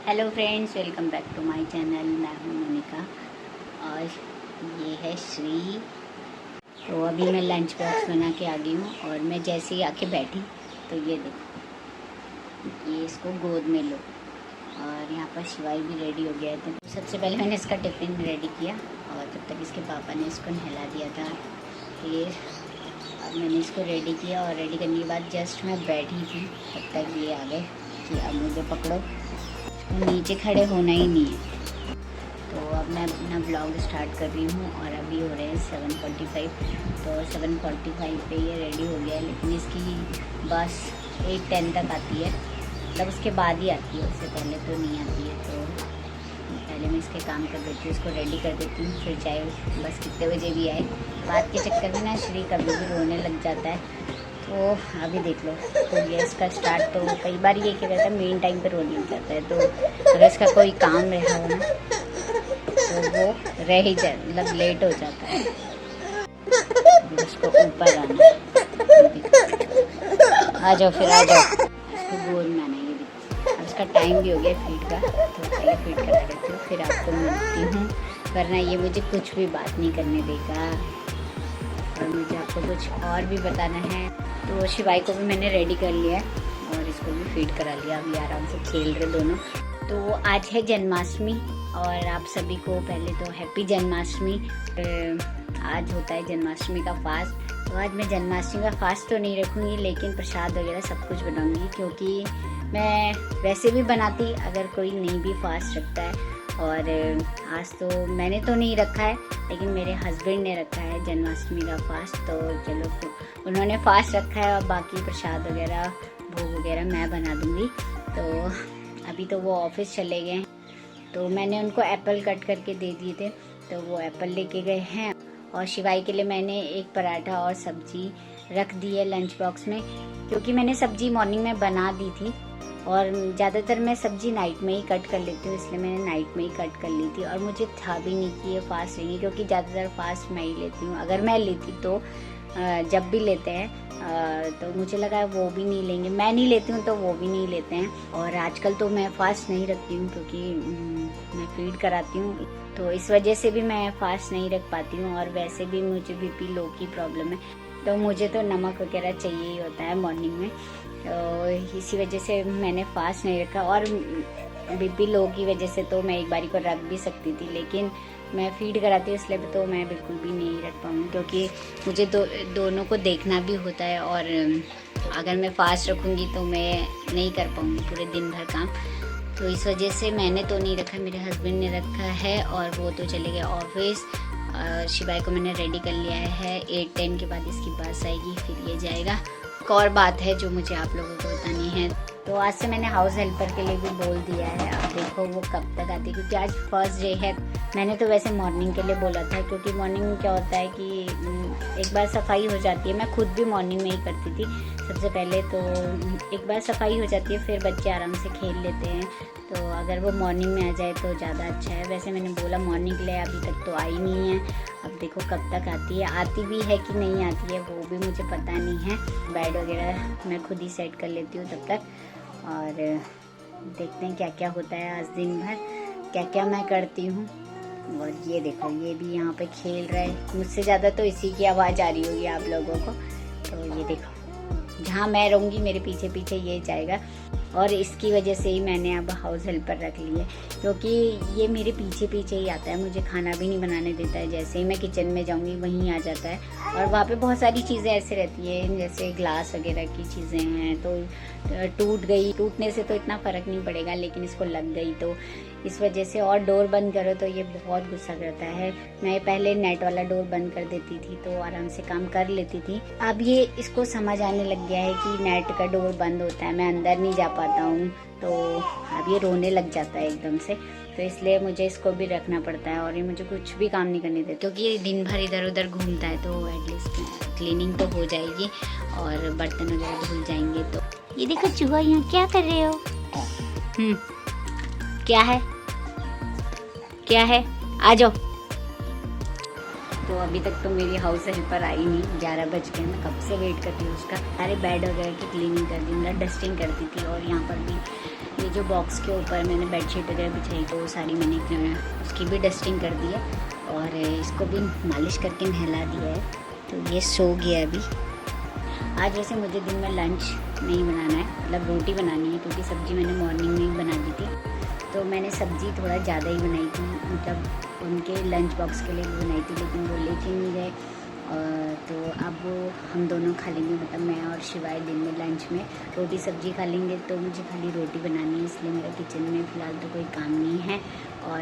Hello friends, welcome back to my channel. मैं हूँ मोनिका और ये है श्री। तो अभी मैं लंच बॉक्स बना के आ गई हूँ और मैं जैसे ही आके बैठी तो ये देखो, ये इसको गोद में लो। और यहाँ पर शिवाई भी रेडी हो गया था। तो सबसे पहले मैंने इसका टिफ़िन रेडी किया और तब तक इसके पापा ने इसको नहला दिया था। फिर अब मैंने इसको रेडी किया और रेडी करने के बाद जस्ट मैं बैठी थी, तब तक ये आ गए कि अब मुझे पकड़ो, नीचे खड़े होना ही नहीं है। तो अब मैं अपना ब्लॉग स्टार्ट कर रही हूँ और अभी हो रहे हैं 7:45। तो 7:45 पे ये रेडी हो गया है, लेकिन इसकी बस 8:10 तक आती है, मतलब उसके बाद ही आती है, उससे पहले तो नहीं आती है। तो पहले मैं इसके काम कर देती हूँ, इसको रेडी कर देती हूँ, फिर चाहे बस कितने बजे भी आए। बात के चक्कर में ना श्री कभी भी रोने लग जाता है। तो अभी देख लो, तो ये इसका स्टार्ट, तो कई बार ये क्या रहता है, मेन टाइम पर रोने लग जाता है। तो अगर इसका कोई काम रहा हो ना तो वो रह ही जाए, मतलब लेट हो जाता है। उसको ऊपर आना, आ जाओ, फिर आ जाओ, इसको गोद में आना। ये भी अब इसका टाइम भी हो गया फीड का, तो पहले फीड करा देती हूँ, फिर आपको मिलती हूँ, वरना ये मुझे कुछ भी बात नहीं करने देगा और मुझे आपको कुछ और भी बताना है। तो शिवाई को भी मैंने रेडी कर लिया है और इसको भी फीड करा लिया। अभी आराम से खेल रहे दोनों। तो आज है जन्माष्टमी और आप सभी को पहले तो हैप्पी जन्माष्टमी। आज होता है जन्माष्टमी का फास्ट। तो आज मैं जन्माष्टमी का फास्ट तो नहीं रखूँगी, लेकिन प्रसाद वगैरह सब कुछ बनाऊँगी, क्योंकि मैं वैसे भी बनाती अगर कोई नहीं भी फास्ट रखता है। और आज तो मैंने तो नहीं रखा है, लेकिन मेरे हस्बैंड ने रखा है जन्माष्टमी का फास्ट। तो चलो, तो उन्होंने फास्ट रखा है और बाकी प्रसाद वगैरह, भोग वगैरह मैं बना दूँगी। तो अभी तो वो ऑफिस चले गए, तो मैंने उनको एप्पल कट करके दे दिए थे, तो वो एप्पल लेके गए हैं। और शिवाई के लिए मैंने एक पराठा और सब्जी रख दी है लंच बॉक्स में, क्योंकि मैंने सब्जी मॉर्निंग में बना दी थी और ज़्यादातर मैं सब्ज़ी नाइट में ही कट कर लेती हूँ, इसलिए मैंने नाइट में ही कट कर ली थी। और मुझे था भी नहीं कि ये फास्ट रहेंगी, क्योंकि ज़्यादातर फास्ट मैं ही लेती हूँ। अगर मैं लेती तो जब भी लेते हैं तो मुझे लगा वो भी नहीं लेंगे, मैं नहीं लेती हूँ तो वो भी नहीं लेते हैं। और आजकल तो मैं फास्ट नहीं रखती हूँ, क्योंकि मैं फीड कराती हूँ, तो इस वजह से भी मैं फास्ट नहीं रख पाती हूँ। और वैसे भी मुझे बीपी लो की प्रॉब्लम है, तो मुझे तो नमक वगैरह चाहिए ही होता है मॉर्निंग में, तो इसी वजह से मैंने फास्ट नहीं रखा। और बीपी लो की वजह से तो मैं एक बारी को रख भी सकती थी, लेकिन मैं फीड कराती हूँ इसलिए तो मैं बिल्कुल भी नहीं रख पाऊँगी, क्योंकि मुझे दोनों को देखना भी होता है। और अगर मैं फास्ट रखूँगी तो मैं नहीं कर पाऊँगी पूरे दिन भर काम, तो इस वजह से मैंने तो नहीं रखा, मेरे हस्बैंड ने रखा है और वो तो चले गए ऑफिस। शिवाई को मैंने रेडी कर लिया है, 8:10 के बाद इसकी बस आएगी, फिर ये जाएगा। एक और बात है जो मुझे आप लोगों को बतानी है, तो आज से मैंने हाउस हेल्पर के लिए भी बोल दिया है। अब देखो वो कब तक आती है, क्योंकि आज फर्स्ट डे है। मैंने तो वैसे मॉर्निंग के लिए बोला था, क्योंकि मॉर्निंग में क्या होता है कि एक बार सफाई हो जाती है, मैं खुद भी मॉर्निंग में ही करती थी सबसे पहले, तो एक बार सफाई हो जाती है, फिर बच्चे आराम से खेल लेते हैं। तो अगर वो मॉर्निंग में आ जाए तो ज़्यादा अच्छा है। वैसे मैंने बोला मॉर्निंग के लिए, अभी तक तो आई नहीं है। अब देखो कब तक आती है, आती भी है कि नहीं आती है वो भी मुझे पता नहीं है। बेड वगैरह मैं खुद ही सेट कर लेती हूँ तब तक, और देखते हैं क्या क्या होता है आज दिन भर, क्या क्या मैं करती हूँ। और ये देखो, ये भी यहाँ पे खेल रहा है, मुझसे ज़्यादा तो इसी की आवाज़ आ रही होगी आप लोगों को। तो ये देखो, जहाँ मैं रहूँगी मेरे पीछे पीछे ये जाएगा, और इसकी वजह से ही मैंने अब हाउस हेल्पर रख ली है, क्योंकि ये मेरे पीछे पीछे ही आता है, मुझे खाना भी नहीं बनाने देता है। जैसे ही मैं किचन में जाऊँगी वहीं आ जाता है, और वहाँ पे बहुत सारी चीज़ें ऐसे रहती हैं, जैसे ग्लास वगैरह की चीज़ें हैं, तो टूट गई, टूटने से तो इतना फ़र्क नहीं पड़ेगा, लेकिन इसको लग गई तो इस वजह से। और डोर बंद करो तो ये बहुत गुस्सा करता है। मैं पहले नेट वाला डोर बंद कर देती थी तो आराम से काम कर लेती थी, अब ये इसको समझ आने लग गया है कि नेट का डोर बंद होता है, मैं अंदर नहीं जा पाता हूँ, तो अब ये रोने लग जाता है एकदम से। तो इसलिए मुझे इसको भी रखना पड़ता है, और ये मुझे कुछ भी काम नहीं करने देता, क्योंकि ये दिन भर इधर उधर घूमता है, तो एटलीस्ट क्लीनिंग तो हो जाएगी और बर्तन वगैरह धुल जाएंगे। तो ये देखो चूहा, यहाँ क्या कर रहे हो? क्या है, क्या है, आ जाओ। तो अभी तक तो मेरी हाउस हेल्पर आई नहीं, 11 बज गए, मैं कब से वेट करती हूँ उसका। सारे बेड वगैरह की क्लीनिंग कर दी, मतलब डस्टिंग करती थी, और यहाँ पर भी ये जो बॉक्स के ऊपर मैंने बेडशीट वगैरह बिछाई तो वो सारी मैंने उसकी भी डस्टिंग कर दी है और इसको भी मालिश करके नहला दिया है। तो ये सो गया अभी। आज वैसे मुझे दिन में लंच नहीं बनाना है, मतलब रोटी बनानी है, क्योंकि सब्ज़ी मैंने मॉर्निंग में ही बना दी थी। तो मैंने सब्ज़ी थोड़ा ज़्यादा ही बनाई थी, मतलब उनके लंच बॉक्स के लिए भी बनाई थी, लेकिन वो लेके नहीं गए। तो अब वो हम दोनों खा लेंगे, मतलब मैं और शिवाय दिन में लंच में रोटी सब्ज़ी खा लेंगे। तो मुझे खाली रोटी बनानी है, इसलिए मेरा किचन में फ़िलहाल तो कोई काम नहीं है और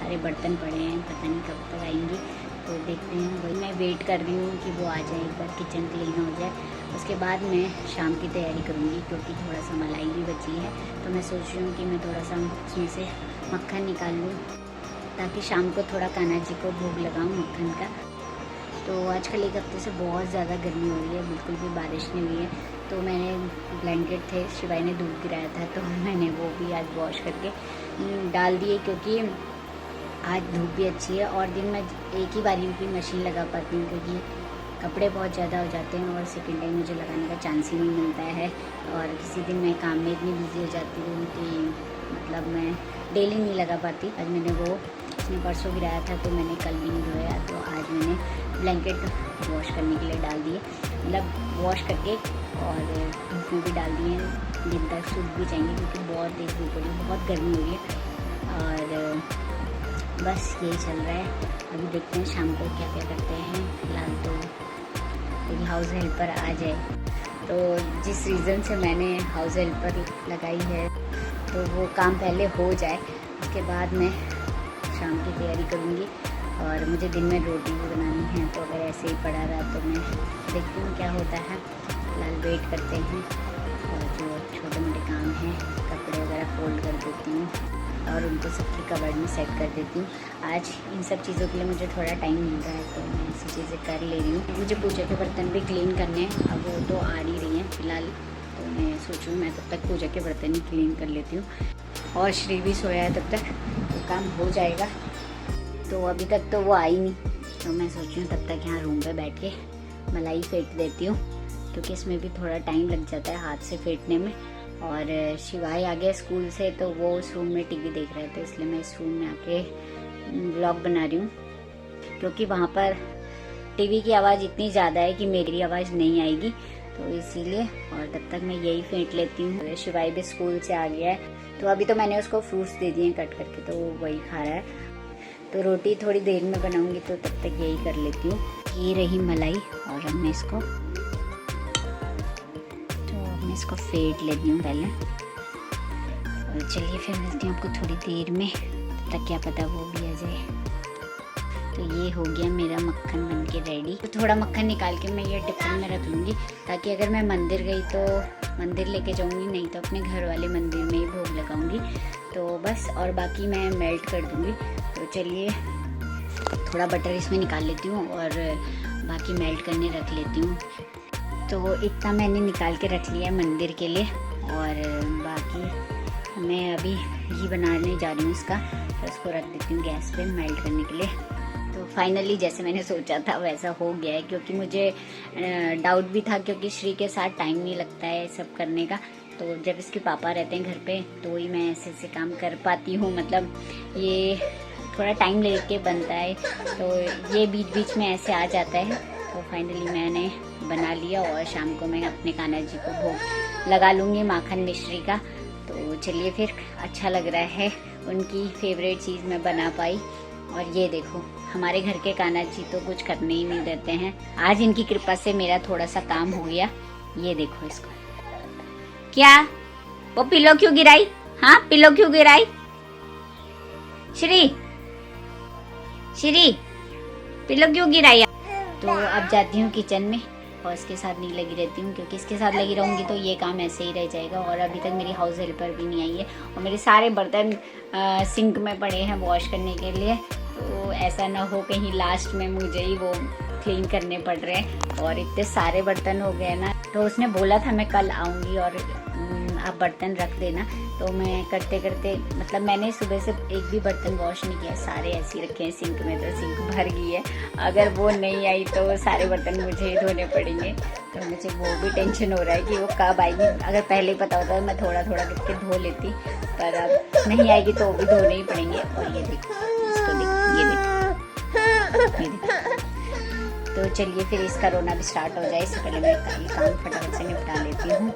सारे बर्तन पड़े हैं, पता नहीं कब तक आएंगे। तो देखते हैं, वही मैं वेट कर रही हूँ कि वो आ जाए, एक बार किचन क्लीन हो जाए, उसके बाद मैं शाम की तैयारी करूँगी, क्योंकि थोड़ा सा मलाई भी बची है। तो मैं सोच रही हूँ कि मैं थोड़ा सा उसमें से मक्खन निकाल लूँ, ताकि शाम को थोड़ा कान्हा जी को भोग लगाऊँ मक्खन का। तो आजकल एक हफ्ते से बहुत ज़्यादा गर्मी हो रही है, बिल्कुल भी बारिश नहीं हुई है। तो मैंने ब्लैंकेट थे, शिवाय ने दूध गिराया था, तो मैंने वो भी आज वॉश करके डाल दिए, क्योंकि आज धूप भी अच्छी है और दिन में एक ही बारी की मशीन लगा पाती हूँ, क्योंकि कपड़े बहुत ज़्यादा हो जाते हैं और सेकेंड टाइम मुझे लगाने का चांस ही नहीं मिलता है। और किसी दिन मैं काम में इतनी बिजी हो जाती हूँ कि मतलब मैं डेली नहीं लगा पाती। आज मैंने वो उसने परसों गिराया था, तो मैंने कल भी नहीं धोया, तो आज मैंने ब्लैंकेट वॉश करने के लिए डाल दिए, मतलब वॉश करके और धूप में भी डाल दिए। दिन तक सूख भी जाएंगे, क्योंकि बहुत तेज़ धूप हो रही है, बहुत गर्मी हो रही है। और बस यही चल रहा है। अभी देखते हैं शाम को क्या क्या करते हैं। फिलहाल तो मेरी हाउस हेल्पर आ जाए, तो जिस रीज़न से मैंने हाउस हेल्पर लगाई है तो वो काम पहले हो जाए, उसके बाद मैं शाम की तैयारी करूँगी। और मुझे दिन में रोटी भी बनानी है, तो अगर ऐसे ही पड़ा रहा तो मैं देखती हूँ क्या होता है। फिलहाल वेट करते हैं और जो छोटे मोटे काम हैं, कपड़े वगैरह फोल्ड कर देती हूँ और उनको सबकी कवर्ड में सेट कर देती हूँ। आज इन सब चीज़ों के लिए मुझे थोड़ा टाइम मिल रहा है, तो मैं ऐसी चीज़ें कर ले रही हूँ। मुझे पूजा के बर्तन भी क्लीन करने हैं, अब वो तो आ नहीं रही हैं फ़िलहाल, तो मैं सोचूँ मैं तब तक पूजा के बर्तन ही क्लीन कर लेती हूँ। और श्री भी सोया है, तब तक तो काम हो जाएगा। तो अभी तक तो वो आई नहीं, तो मैं सोच रही हूँ तब तक यहाँ रूम पे बैठ के मलाई फेंट देती हूँ, क्योंकि इसमें भी थोड़ा टाइम लग जाता है हाथ से फेंटने में। और शिवाय आ गया स्कूल से, तो वो उस रूम में टीवी देख रहे थे, इसलिए मैं इस रूम में आके व्लॉग बना रही हूँ, क्योंकि वहाँ पर टीवी की आवाज़ इतनी ज़्यादा है कि मेरी आवाज़ नहीं आएगी, तो इसीलिए। और तब तक मैं यही फेंट लेती हूँ। शिवाय भी स्कूल से आ गया है, तो अभी तो मैंने उसको फ्रूट्स दे दिए कट करके, तो वो वही खा रहा है। तो रोटी थोड़ी देर में बनाऊंगी, तो तब तक यही कर लेती हूँ। ये रही मलाई, और अब मैं इसको फेंट लेती हूँ पहले। और चलिए फिर मिलती हूँ आपको थोड़ी देर में, तब तक क्या पता वो भी आ जाए। तो ये हो गया मेरा मक्खन बनके रेडी। तो थोड़ा मक्खन निकाल के मैं ये टिफिन में रख लूँगी, ताकि अगर मैं मंदिर गई तो मंदिर लेके जाऊँगी, नहीं तो अपने घर वाले मंदिर में ही भोग लगाऊँगी। तो बस, और बाकी मैं मेल्ट कर दूँगी। तो चलिए थोड़ा बटर इसमें निकाल लेती हूँ और बाकी मेल्ट करने रख लेती हूँ। तो इतना मैंने निकाल के रख लिया मंदिर के लिए, और बाकी मैं अभी घी बनाने जा रही हूँ इसका, तो इसको रख देती हूँ गैस पे मेल्ट करने के लिए। तो फाइनली जैसे मैंने सोचा था वैसा हो गया है, क्योंकि मुझे डाउट भी था, क्योंकि श्री के साथ टाइम नहीं लगता है सब करने का। तो जब इसके पापा रहते हैं घर पे तो ही मैं ऐसे ऐसे काम कर पाती हूँ, मतलब ये थोड़ा टाइम लेके बनता है, तो ये बीच बीच में ऐसे आ जाता है। तो फाइनली मैंने बना लिया, और शाम को मैं अपने कान्हा जी को भोग लगा लूँगी माखन मिश्री का। तो चलिए फिर, अच्छा लग रहा है, उनकी फेवरेट चीज़ मैं बना पाई। और ये देखो, हमारे घर के कान्हा जी तो कुछ करने ही नहीं देते हैं। आज इनकी कृपा से मेरा थोड़ा सा काम हो गया। ये देखो इसको, क्या वो पिलो क्यों गिराई? हाँ, पिलो क्यों गिराई? श्री पिलो क्यों गिराई? तो अब जाती हूँ किचन में, और इसके साथ नहीं लगी रहती हूँ, क्योंकि इसके साथ लगी रहूँगी तो ये काम ऐसे ही रह जाएगा। और अभी तक मेरी हाउस हेल्पर भी नहीं आई है, और मेरे सारे बर्तन सिंक में पड़े हैं वॉश करने के लिए। तो ऐसा ना हो कहीं लास्ट में मुझे ही वो क्लीन करने पड़ रहे हैं, और इतने सारे बर्तन हो गए ना। तो उसने बोला था मैं कल आऊँगी, और आप बर्तन रख देना। तो मैं करते करते मतलब मैंने सुबह से एक भी बर्तन वॉश नहीं किया, सारे ऐसे ही रखे हैं सिंक में, तो सिंक भर गई है। अगर वो नहीं आई तो सारे बर्तन मुझे धोने पड़ेंगे। तो मुझे वो भी टेंशन हो रहा है कि वो कब आएगी। अगर पहले ही पता होता तो मैं थोड़ा थोड़ा करके धो लेती, पर अब नहीं आएगी तो वो भी धोने ही पड़ेंगे। और ये देखो, इसको देखो, ये देखो। तो चलिए फिर इसका रोना भी स्टार्ट हो जाए, इससे पहले मैं ये काम फटाफट से निपटा लेती हूँ।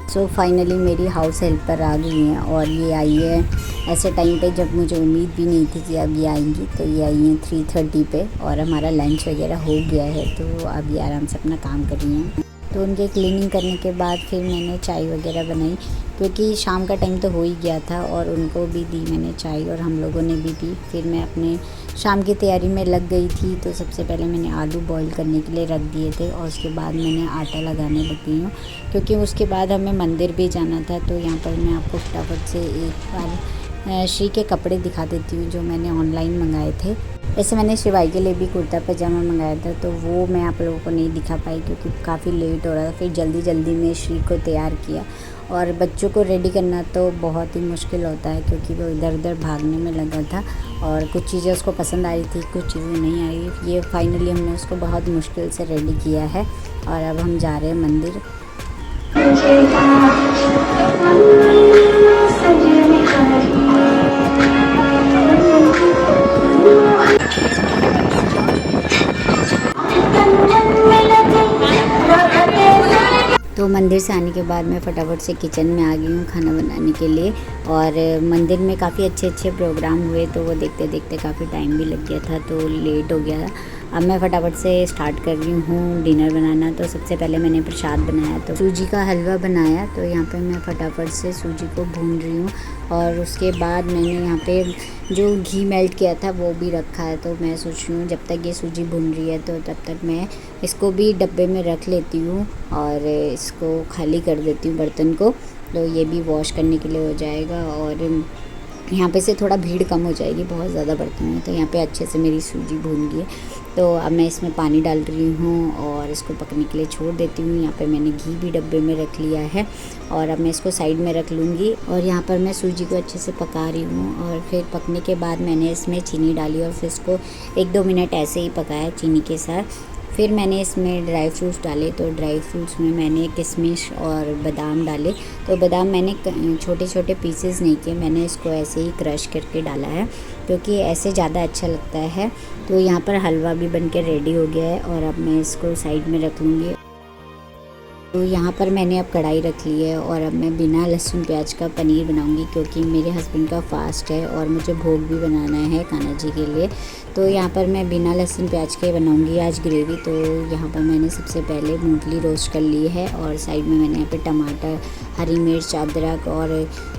सो फाइनली मेरी हाउस हेल्पर आ गई हैं और ये आई है ऐसे टाइम पे जब मुझे उम्मीद भी नहीं थी कि अब ये आएंगी। तो ये आई हैं 3:30 पे और हमारा लंच वगैरह हो गया है, तो अब ये आराम से अपना काम कर रही हैं। तो उनके क्लीनिंग करने के बाद फिर मैंने चाय वगैरह बनाई, क्योंकि शाम का टाइम तो हो ही गया था, और उनको भी दी मैंने चाय और हम लोगों ने भी पी। फिर मैं अपने शाम की तैयारी में लग गई थी। तो सबसे पहले मैंने आलू बॉईल करने के लिए रख दिए थे और उसके बाद मैंने आटा लगाने लगी हूँ, क्योंकि उसके बाद हमें मंदिर भी जाना था। तो यहाँ पर मैं आपको फटाफट से एक बार श्री के कपड़े दिखा देती हूँ जो मैंने ऑनलाइन मंगाए थे। वैसे मैंने शिवाई के लिए भी कुर्ता पजामा मंगाया था, तो वो मैं आप लोगों को नहीं दिखा पाई क्योंकि काफ़ी लेट हो रहा था। फिर जल्दी जल्दी में श्री को तैयार किया, और बच्चों को रेडी करना तो बहुत ही मुश्किल होता है क्योंकि वो इधर उधर भागने में लगा था, और कुछ चीज़ें उसको पसंद आई थी, कुछ चीज़ें नहीं आई। ये फाइनली हमने उसको बहुत मुश्किल से रेडी किया है, और अब हम जा रहे हैं मंदिर। तो मंदिर से आने के बाद मैं फटाफट से किचन में आ गई हूँ खाना बनाने के लिए। और मंदिर में काफ़ी अच्छे अच्छे प्रोग्राम हुए, तो वो देखते देखते काफ़ी टाइम भी लग गया था, तो लेट हो गया। अब मैं फटाफट से स्टार्ट कर रही हूँ डिनर बनाना। तो सबसे पहले मैंने प्रसाद बनाया, तो सूजी का हलवा बनाया। तो यहाँ पे मैं फटाफट से सूजी को भून रही हूँ, और उसके बाद मैंने यहाँ पे जो घी मेल्ट किया था वो भी रखा है। तो मैं सोच रही हूँ जब तक ये सूजी भून रही है तो तब तक मैं इसको भी डब्बे में रख लेती हूँ और इसको खाली कर देती हूँ बर्तन को। तो ये भी वॉश करने के लिए हो जाएगा, और यहाँ पे से थोड़ा भीड़ कम हो जाएगी, बहुत ज़्यादा बर्तन है। तो यहाँ पे अच्छे से मेरी सूजी भून गई है। तो अब मैं इसमें पानी डाल रही हूँ और इसको पकने के लिए छोड़ देती हूँ। यहाँ पे मैंने घी भी डब्बे में रख लिया है, और अब मैं इसको साइड में रख लूँगी। और यहाँ पर मैं सूजी को अच्छे से पका रही हूँ, और फिर पकने के बाद मैंने इसमें चीनी डाली और फिर इसको 1-2 मिनट ऐसे ही पकाया चीनी के साथ। फिर मैंने इसमें ड्राई फ्रूट्स डाले। तो ड्राई फ्रूट्स में मैंने किशमिश और बादाम डाले। तो बादाम मैंने छोटे छोटे पीसेस नहीं किए, मैंने इसको ऐसे ही क्रश करके डाला है क्योंकि ऐसे ज़्यादा अच्छा लगता है। तो यहाँ पर हलवा भी बनके रेडी हो गया है, और अब मैं इसको साइड में रख लूँगी। तो यहाँ पर मैंने अब कढ़ाई रख ली है, और अब मैं बिना लहसुन प्याज का पनीर बनाऊँगी क्योंकि मेरे हस्बैंड का फास्ट है और मुझे भोग भी बनाना है कान्हा जी के लिए। तो यहाँ पर मैं बिना लहसुन प्याज के बनाऊँगी आज ग्रेवी। तो यहाँ पर मैंने सबसे पहले मूंगफली रोस्ट कर ली है, और साइड में मैंने यहाँ पे टमाटर, हरी मिर्च, अदरक और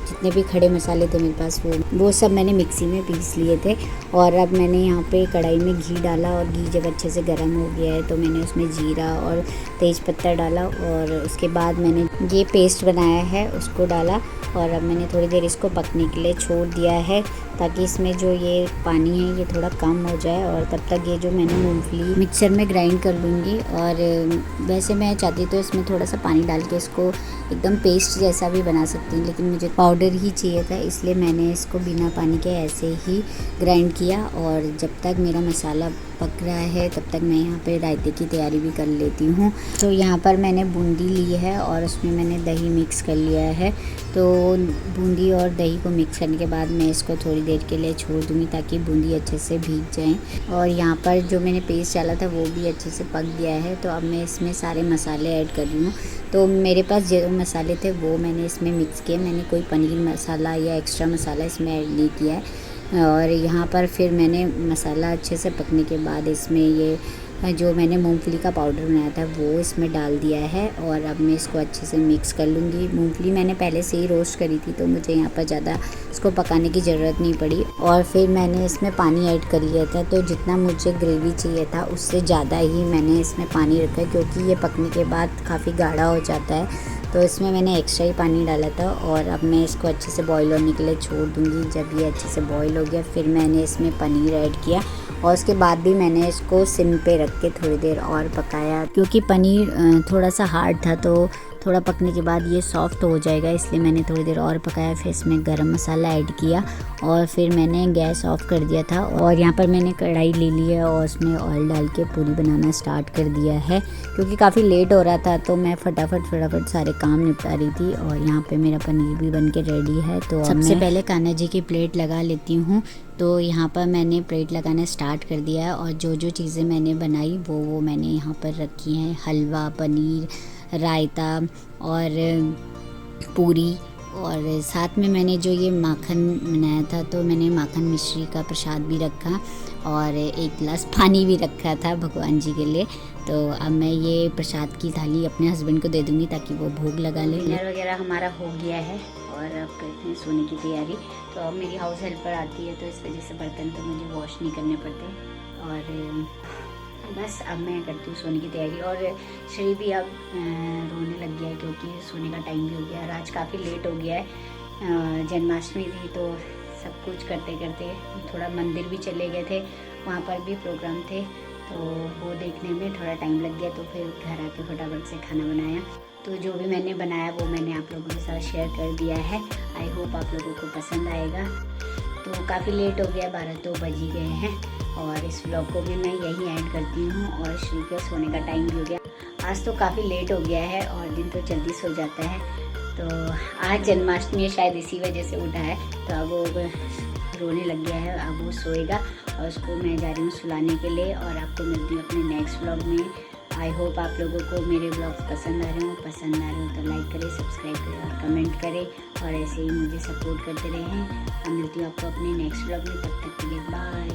जितने भी खड़े मसाले थे मेरे पास वो सब मैंने मिक्सी में पीस लिए थे। और अब मैंने यहाँ पे कढ़ाई में घी डाला, और घी जब अच्छे से गर्म हो गया है तो मैंने उसमें जीरा और तेज पत्ता डाला, और उसके बाद मैंने ये पेस्ट बनाया है उसको डाला। और अब मैंने थोड़ी देर इसको पकने के लिए छोड़ दिया है ताकि इसमें जो ये पानी है ये थोड़ा कम हो जाए। और तब तक ये जो मैंने मूंगफली मिक्सर में ग्राइंड कर लूँगी। और वैसे मैं चाहती तो इसमें थोड़ा सा पानी डाल के इसको एकदम पेस्ट जैसा भी बना सकती हूँ, लेकिन मुझे पाउडर ही चाहिए था, इसलिए मैंने इसको बिना पानी के ऐसे ही ग्राइंड किया। और जब तक मेरा मसाला पक रहा है तब तक मैं यहाँ पे रायते की तैयारी भी कर लेती हूँ। तो यहाँ पर मैंने बूंदी ली है और उसमें मैंने दही मिक्स कर लिया है। तो बूंदी और दही को मिक्स करने के बाद मैं इसको थोड़ी देर के लिए छोड़ दूँगी ताकि बूंदी अच्छे से भीग जाए। और यहाँ पर जो मैंने पेस्ट डाला था वो भी अच्छे से पक गया है। तो अब मैं इसमें सारे मसाले ऐड कर रही हूँ। तो मेरे पास जो मसाले थे वो मैंने इसमें मिक्स किए, मैंने कोई पनीर मसाला या एक्स्ट्रा मसाला इसमें ऐड नहीं किया है। और यहाँ पर फिर मैंने मसाला अच्छे से पकने के बाद इसमें ये जो मैंने मूंगफली का पाउडर बनाया था वो इसमें डाल दिया है। और अब मैं इसको अच्छे से मिक्स कर लूँगी। मूंगफली मैंने पहले से ही रोस्ट करी थी तो मुझे यहाँ पर ज़्यादा इसको पकाने की ज़रूरत नहीं पड़ी। और फिर मैंने इसमें पानी ऐड कर लिया था। तो जितना मुझे ग्रेवी चाहिए था उससे ज़्यादा ही मैंने इसमें पानी रखा क्योंकि ये पकने के बाद काफ़ी गाढ़ा हो जाता है। तो इसमें मैंने एक्स्ट्रा ही पानी डाला था। और अब मैं इसको अच्छे से बॉईल होने के लिए छोड़ दूँगी। जब ये अच्छे से बॉईल हो गया फिर मैंने इसमें पनीर ऐड किया, और उसके बाद भी मैंने इसको सिम पे रख के थोड़ी देर और पकाया क्योंकि पनीर थोड़ा सा हार्ड था। तो थोड़ा पकने के बाद ये सॉफ्ट हो जाएगा, इसलिए मैंने थोड़ी देर और पकाया। फिर इसमें गरम मसाला ऐड किया और फिर मैंने गैस ऑफ कर दिया था। और यहाँ पर मैंने कढ़ाई ले ली है और उसमें ऑयल डाल के पूरी बनाना स्टार्ट कर दिया है, क्योंकि काफ़ी लेट हो रहा था तो मैं फटाफट सारे काम निपटा रही थी। और यहाँ पे मेरा पनीर भी बन के रेडी है। तो सबसे पहले कान्हा जी की प्लेट लगा लेती हूँ। तो यहाँ पर मैंने प्लेट लगाना स्टार्ट कर दिया है और जो जो चीज़ें मैंने बनाई वो मैंने यहाँ पर रखी हैं। हलवा, पनीर, रायता और पूरी, और साथ में मैंने जो ये माखन बनाया था तो मैंने माखन मिश्री का प्रसाद भी रखा और एक गिलास पानी भी रखा था भगवान जी के लिए। तो अब मैं ये प्रसाद की थाली अपने हस्बैंड को दे दूँगी ताकि वो भोग लगा ले। डिनर वगैरह हमारा हो गया है और अब करते हैं सोने की तैयारी। तो अब मेरी हाउस हेल्पर आती है तो इस वजह से बर्तन तो मुझे वॉश नहीं करने पड़ते। और बस अब मैं करती हूँ सोने की तैयारी। और श्री भी अब रोने लग गया है क्योंकि सोने का टाइम भी हो गया और आज काफ़ी लेट हो गया है। जन्माष्टमी थी तो सब कुछ करते करते थोड़ा मंदिर भी चले गए थे, वहाँ पर भी प्रोग्राम थे तो वो देखने में थोड़ा टाइम लग गया। तो फिर घर आके फटाफट से खाना बनाया। तो जो भी मैंने बनाया वो मैंने आप लोगों के साथ शेयर कर दिया है। आई होप आप लोगों को पसंद आएगा। तो काफ़ी लेट हो गया, 12 तो बज ही गए हैं और इस व्लॉग को भी मैं यहीं ऐड करती हूँ। और श्री के सोने का टाइम भी हो गया। आज तो काफ़ी लेट हो गया है और दिन तो जल्दी सो जाता है। तो आज जन्माष्टमी है, शायद इसी वजह से उठा है। तो अब वो रोने लग गया है, अब वो सोएगा और उसको मैं जा रही हूँ सुलाने के लिए। और आपको मिलती हूँ अपने नेक्स्ट व्लॉग में। आई होप आप लोगों को मेरे ब्लॉग्स पसंद आ रहे हो तो लाइक करें, सब्सक्राइब करें और कमेंट करें और ऐसे ही मुझे सपोर्ट करते रहें। और मिलती हूँ आपको अपने नेक्स्ट व्लॉग में, तब तक के लिए बाय।